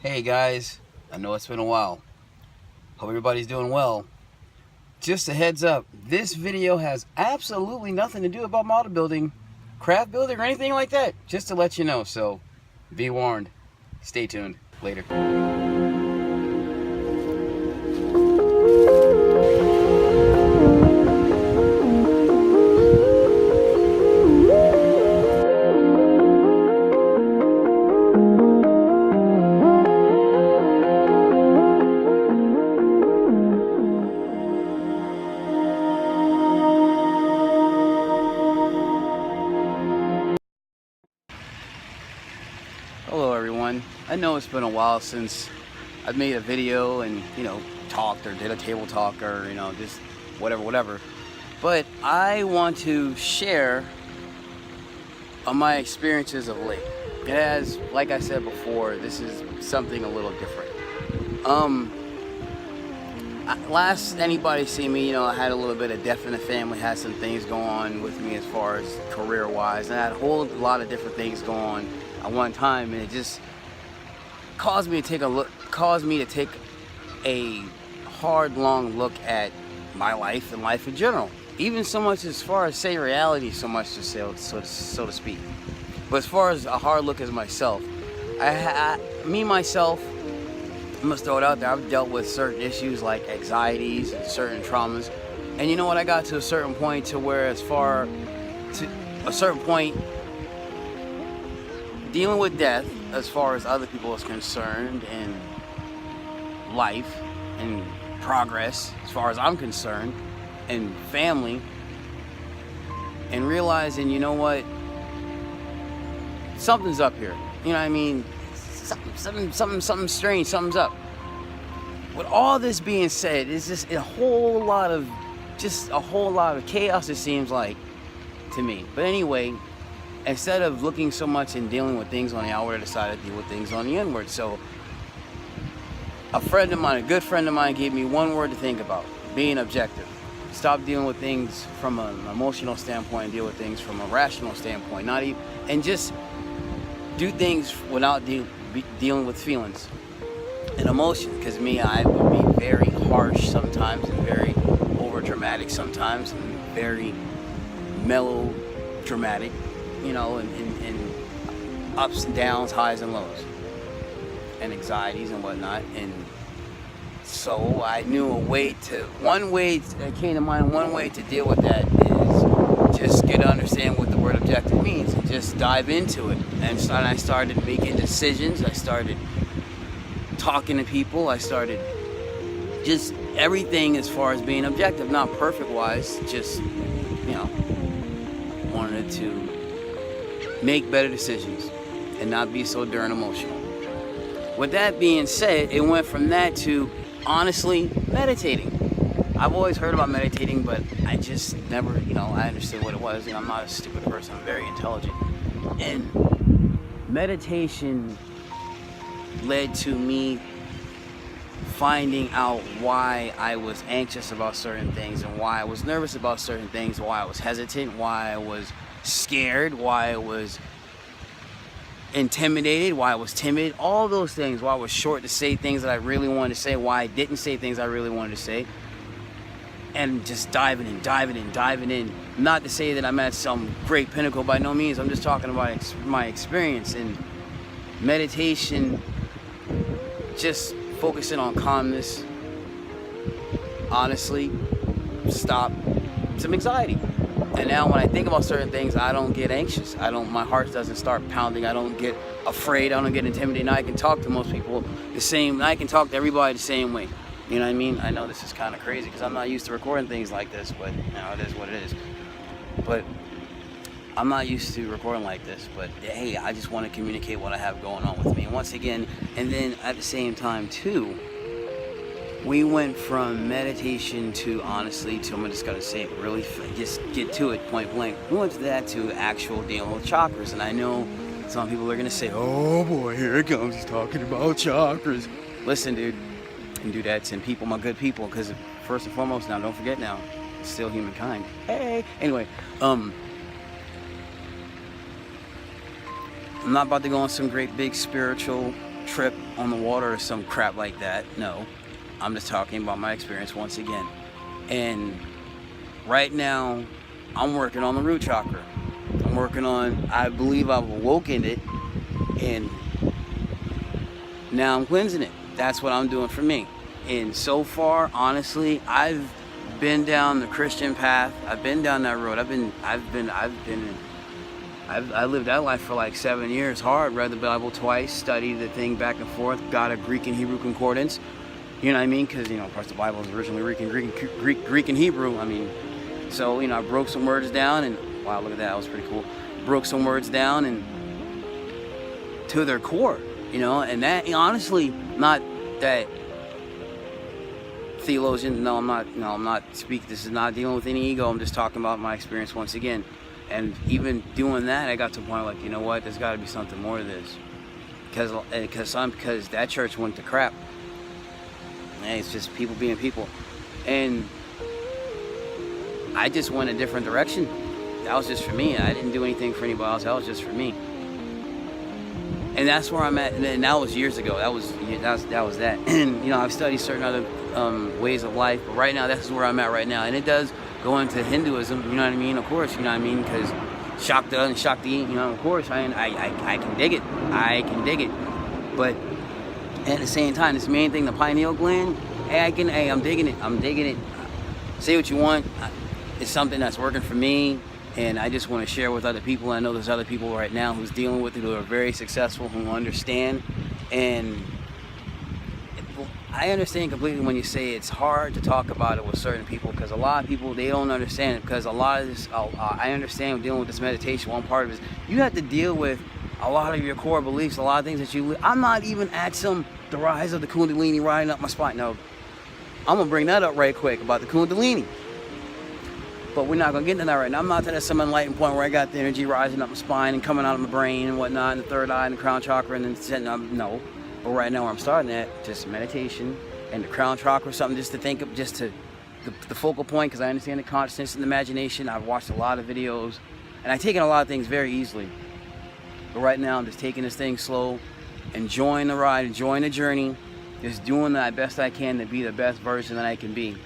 Hey guys, I know it's been a while. Hope everybody's doing well. Just a heads up, this video has absolutely nothing to do about model building, craft building, or anything like that. Just to let you know, so be warned. Stay tuned. Later. Hello everyone. I know it's been a while since I've made a video and, talked or did a table talk or, just whatever. But I want to share on my experiences of late. It has, like I said before, this is something a little different. Last anybody see me, I had a little bit of death in the family, had some things going on with me as far as career-wise, and I had a whole lot of different things going on at one time, and it just caused me to take a hard, long look at my life and life in general. Even so much as far as say reality, so much to say, so to speak. But as far as a hard look as myself, myself, I'm gonna throw it out there. I've dealt with certain issues like anxieties and certain traumas, and you know what? I got to a certain point to where, dealing with death, as far as other people is concerned, and life and progress, as far as I'm concerned, and family, and realizing, you know what? Something's up here. You know what I mean? Something strange, something's up. With all this being said, it's just a whole lot of chaos, it seems like to me. But anyway, instead of looking so much and dealing with things on the outward, I decided to deal with things on the inward. So a good friend of mine gave me one word to think about: being objective. Stop dealing with things from an emotional standpoint and deal with things from a rational standpoint. And just do things without dealing with feelings and emotion. Because I would be very harsh sometimes and very over dramatic sometimes and very melodramatic, and ups and downs, highs and lows, and anxieties and whatnot. And so I knew one way that came to mind, one way to deal with that is just get to understand what the word objective means and just dive into it. And I started making decisions. I started talking to people. I started just everything as far as being objective, not perfect wise, just, wanted to make better decisions and not be so darn emotional. With that being said, it went from that to honestly meditating. I've always heard about meditating, but I just never, I understood what it was. I'm not a stupid person. I'm very intelligent. And meditation led to me finding out why I was anxious about certain things and why I was nervous about certain things, why I was hesitant, why I was scared, why I was intimidated, why I was timid, all those things, why I was short to say things that I really wanted to say, why I didn't say things I really wanted to say. And just diving in. Not to say that I'm at some great pinnacle, by no means. I'm just talking about my experience. And meditation, just focusing on calmness, honestly, stop some anxiety. And now when I think about certain things, I don't get anxious. My heart doesn't start pounding. I don't get afraid. I don't get intimidated. Now I can talk to most people the same. I can talk to everybody the same way. You know what I mean? I know this is kind of crazy because I'm not used to recording things like this, but it is what it is. But I'm not used to recording like this, but hey, I just want to communicate what I have going on with me. And once again, and then at the same time too, we went from meditation to, honestly, I'm just going to say it really, just get to it point blank. We went to that to actual dealing with chakras. And I know some people are going to say, oh boy, here it comes, he's talking about chakras. Listen, dude and dudettes and people, my good people, because first and foremost, now don't forget now, it's still humankind. Hey! Anyway, I'm not about to go on some great big spiritual trip on the water or some crap like that. No, I'm just talking about my experience once again. And right now, I'm working on the root chakra. I'm working on, I believe I've awoken it, and now I'm cleansing it. That's what I'm doing for me. And so far, honestly, I've been down the Christian path. I've been down that road. I lived that life for like 7 years hard. Read the Bible twice, studied the thing back and forth, got a Greek and Hebrew concordance. You know what I mean? Because, you know, of course the Bible is originally Greek and Hebrew. I mean, so, you know, I broke some words down, and wow, look at that. That was pretty cool. Broke some words down and to their core, you know, and that, you know, honestly, not that theologian. No, I'm not speaking. This is not dealing with any ego. I'm just talking about my experience once again. And even doing that, I got to a point like, you know what? There's got to be something more to this, because that church went to crap. And it's just people being people, and I just went a different direction. That was just for me. I didn't do anything for anybody else. That was just for me. And that's where I'm at. And that was years ago. That was that. And, you know, I've studied certain other ways of life, but right now, this is where I'm at right now. And it does go into Hinduism, you know what I mean? Of course, you know what I mean? Because Shakta and Shakti, you know, of course, I can dig it. I can dig it. But at the same time, this main thing, the pineal gland, I'm digging it. Say what you want. It's something that's working for me, and I just want to share with other people. I know there's other people right now who's dealing with it, who are very successful, who understand. And I understand completely when you say it's hard to talk about it with certain people, because a lot of people, they don't understand it, because a lot of this, I understand dealing with this meditation, one part of it is you have to deal with a lot of your core beliefs, a lot of things that I'm not even at the rise of the Kundalini riding up my spine. No, I'm going to bring that up right quick about the Kundalini. But we're not going to get into that right now. I'm not at some enlightened point where I got the energy rising up my spine and coming out of my brain and whatnot, and the third eye and the crown chakra, and then setting up. No. But right now where I'm starting at, just meditation and the crown chakra, something just to think of, just to the focal point, because I understand the consciousness and the imagination. I've watched a lot of videos, and I've taken a lot of things very easily. But right now I'm just taking this thing slow, enjoying the ride, enjoying the journey, just doing the best I can to be the best version that I can be.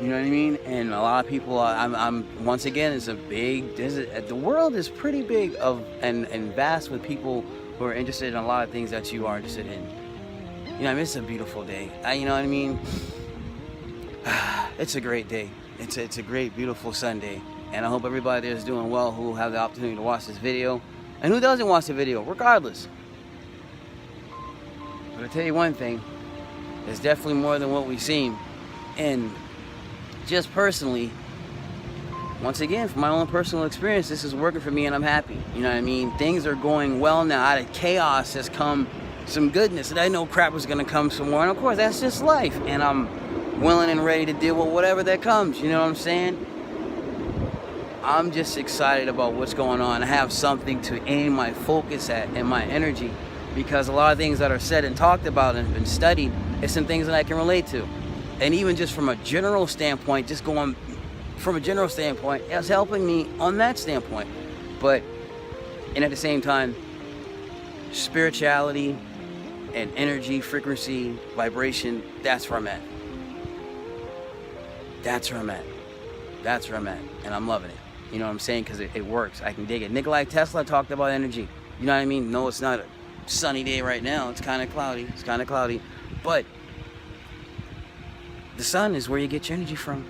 You know what I mean? And a lot of people, I'm once again, the world is pretty big and vast with people who are interested in a lot of things that you are interested in. You know what I mean? It's a beautiful day. You know what I mean? It's a great day. It's a great, beautiful Sunday. And I hope everybody there is doing well who have the opportunity to watch this video. And who doesn't watch the video, regardless. But I'll tell you one thing. It's definitely more than what we seem. And just personally, once again, from my own personal experience, this is working for me and I'm happy. You know what I mean? Things are going well now. Out of chaos has come some goodness. And I know crap was going to come some more. And of course, that's just life. And I'm willing and ready to deal with whatever that comes. You know what I'm saying? I'm just excited about what's going on. I have something to aim my focus at and my energy, because a lot of things that are said and talked about and been studied, it's some things that I can relate to. And even just from a general standpoint, it's helping me on that standpoint. And at the same time, spirituality and energy, frequency, vibration, that's where I'm at. That's where I'm at. And I'm loving it. You know what I'm saying? Because it works. I can dig it. Nikola Tesla talked about energy. You know what I mean? No, it's not a sunny day right now. It's kind of cloudy. But the sun is where you get your energy from.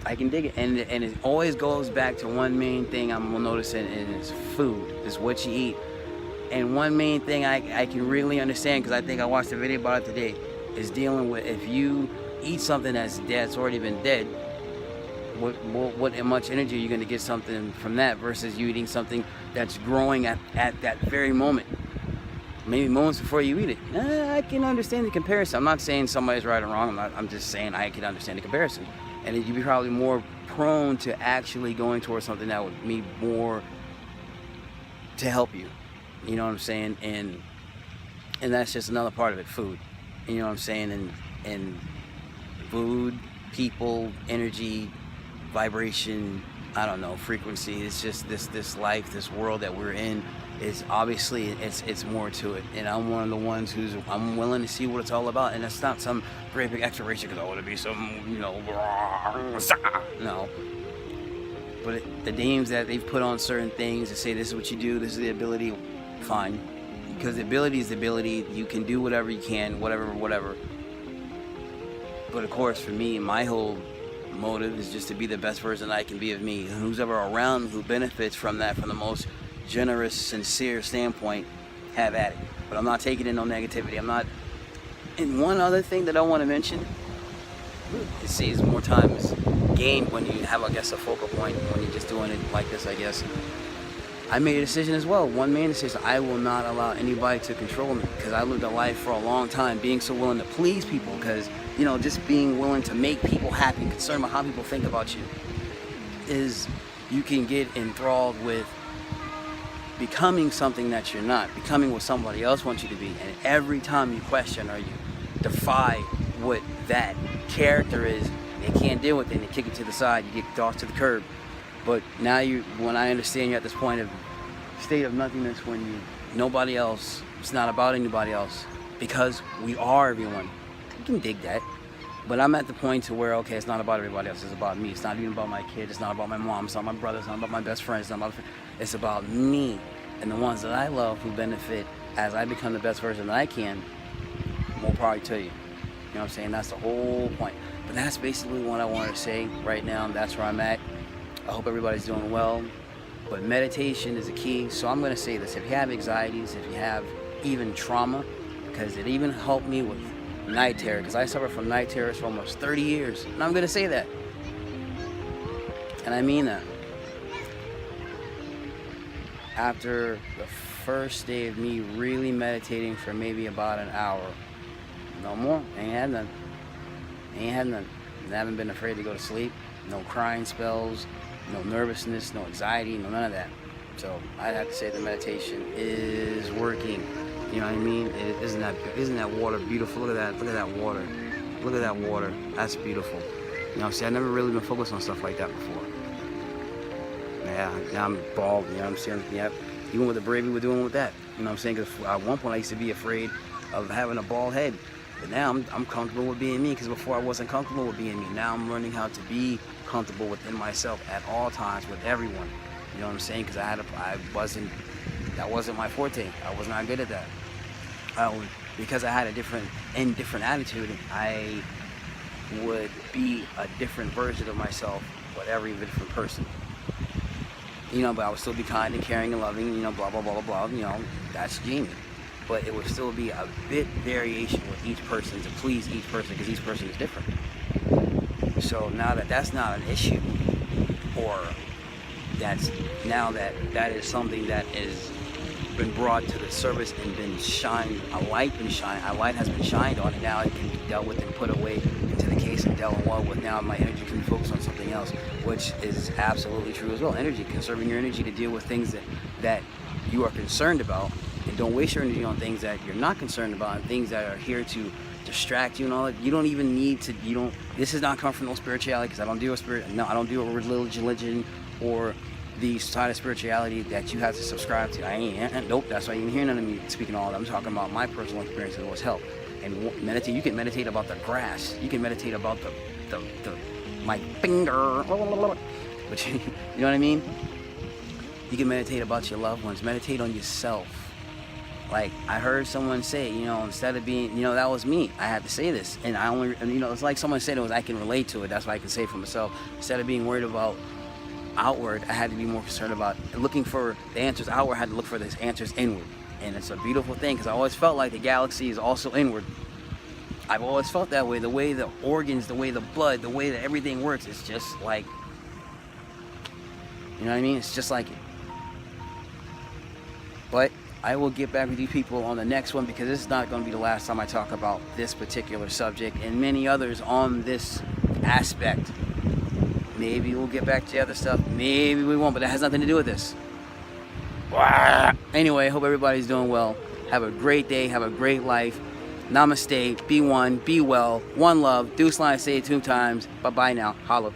I can dig it. And it always goes back to one main thing I'm noticing, and it's food. It's what you eat. And one main thing I can really understand, because I think I watched a video about it today, is dealing with if you eat something that's already been dead, what much energy are you going to get something from that versus you eating something that's growing at that very moment, maybe moments before you eat it. I can understand the comparison. I'm not saying somebody's right or wrong. I'm just saying I can understand the comparison. And you'd be probably more prone to actually going towards something that would be more to help you. You know what I'm saying? And that's just another part of it, food. You know what I'm saying? And food, people, energy, vibration, I don't know, frequency. It's just this life, this world that we're in. it's obviously it's more to it, and I'm one of the ones I'm willing to see what it's all about, and it's not some great big exploration because I want to be some, no. But the names that they've put on certain things to say this is what you do, this is the ability, fine, because the ability is the ability. You can do whatever you can, whatever. But of course, for me, my whole motive is just to be the best version I can be of me, and who's ever around who benefits from that, from the most generous, sincere standpoint, have at it. But I'm not taking in no negativity. I'm not. And one other thing that I want to mention, it saves more time is game when you have, I guess, a focal point, when you're just doing it like this, I guess. I made a decision as well, one man decision. I will not allow anybody to control me, because I lived a life for a long time being so willing to please people, because, just being willing to make people happy, concerned about how people think about you, is you can get enthralled with becoming something that you're not, becoming what somebody else wants you to be. And every time you question or you defy what that character is, they can't deal with it and they kick it to the side, you get tossed to the curb. But now when I understand you're at this point of state of nothingness, when nobody else, it's not about anybody else, because we are everyone. You can dig that. But I'm at the point to where, okay, it's not about everybody else, it's about me. It's not even about my kid, it's not about my mom, it's not my brother, it's not about my best friend, it's about me and the ones that I love who benefit as I become the best version that I can. More power to you. You know what I'm saying? That's the whole point. But that's basically what I wanted to say right now. That's where I'm at. I hope everybody's doing well. But meditation is a key. So I'm going to say this. If you have anxieties, if you have even trauma, because it even helped me with night terror, because I suffered from night terrors for almost 30 years. And I'm going to say that. And I mean that. After the first day of me really meditating for maybe about an hour, no more, ain't had none. I haven't been afraid to go to sleep. No crying spells, no nervousness, no anxiety, no none of that. So I'd have to say the meditation is working. You know what I mean? Isn't that water beautiful? Look at that water. Look at that water. That's beautiful. You know what I'm saying? I've never really been focused on stuff like that before. Yeah, now I'm bald, you know what I'm saying? Yep. Even with the bravery we're doing with that. You know what I'm saying? Because at one point I used to be afraid of having a bald head. But now I'm comfortable with being me, because before I wasn't comfortable with being me. Now I'm learning how to be comfortable within myself at all times with everyone. You know what I'm saying? Because that wasn't my forte. I was not good at that. Because I had a different attitude, I would be a different version of myself with every different person. But I would still be kind and caring and loving, blah, blah, blah, blah, blah, that's Jamie. But it would still be a bit variation with each person to please each person, because each person is different. So now that that's not an issue, or that is something that is been brought to the surface and been shined, a light has been shined on it, now it can be dealt with and put away into the case and dealt with. Now my energy can focus on something else, which is absolutely true as well. Conserving your energy to deal with things that you are concerned about, and don't waste your energy on things that you're not concerned about, and things that are here to distract you and all that. You don't even need to, this is not come from no spirituality, because I don't deal with I don't deal with religion or the side of spirituality that you have to subscribe to. Nope, that's why you didn't hear none of me speaking all that. I'm talking about my personal experience and what's helped. And meditate, you can meditate about the grass, you can meditate about my finger, but you know what I mean? You can meditate about your loved ones, meditate on yourself. Like I heard someone say, instead of being, that was me. I had to say this, and it's like someone said I can relate to it. That's why I can say it for myself. Instead of being worried about outward, I had to be more concerned about looking for the answers outward. I had to look for the answers inward, and it's a beautiful thing, because I always felt like the galaxy is also inward. I've always felt that way. The way the organs, the way the blood, the way that everything works, it's just like, you know what I mean? It's just like it. But I will get back with you people on the next one, because this is not going to be the last time I talk about this particular subject and many others on this aspect. Maybe we'll get back to the other stuff. Maybe we won't, but that has nothing to do with this. Anyway, I hope everybody's doing well. Have a great day. Have a great life. Namaste. Be one. Be well. One love. Deuce line, say it 2 times. Bye-bye now. Holla.